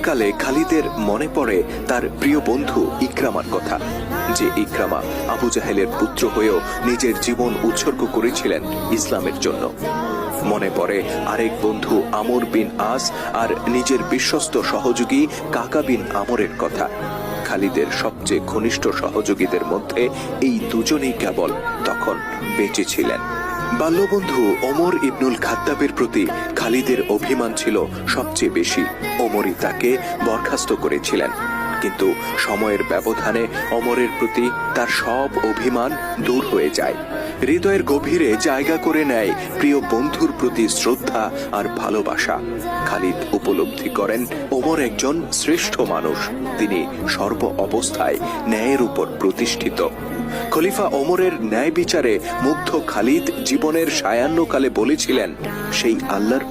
কালে খালিদের মনে পড়ে তার প্রিয় বন্ধু ইকরামার কথা, যে ইকরামা আবু জাহেলের পুত্র হয়েও নিজের জীবন উৎসর্গ করেছিলেন ইসলামের জন্য। মনে পড়ে আরেক বন্ধু আমর বিন আস আর নিজের বিশ্বস্ত সহযোগী কাকা বিন আমরের কথা। খালিদের সবচেয়ে ঘনিষ্ঠ সহযোগীদের মধ্যে এই দুজনেই কেবল তখন বেঁচে ছিলেন। বাল্যবন্ধু ওমর ইবনুল খাত্তাবের প্রতি খালিদের অভিমান ছিল সবচেয়ে বেশি। ওমরই তাকে বরখাস্ত করেছিলেন, কিন্তু সময়ের ব্যবধানে ওমরের প্রতি তার সব অভিমান দূর হয়ে যায়। হৃদয়ের গভীরে জায়গা করে নেয় প্রিয় বন্ধুর প্রতি শ্রদ্ধা আর ভালোবাসা। খালিদ উপলব্ধি করেন ওমর একজন শ্রেষ্ঠ মানুষ, তিনি সর্ব অবস্থায় ন্যায়ের উপর প্রতিষ্ঠিত। খলিফা ওমরের ন্যায় বিচারে মুগ্ধ খালিদ জীবনের সায়াহ্নকালে বলেছিলেন, সেই আল্লাহর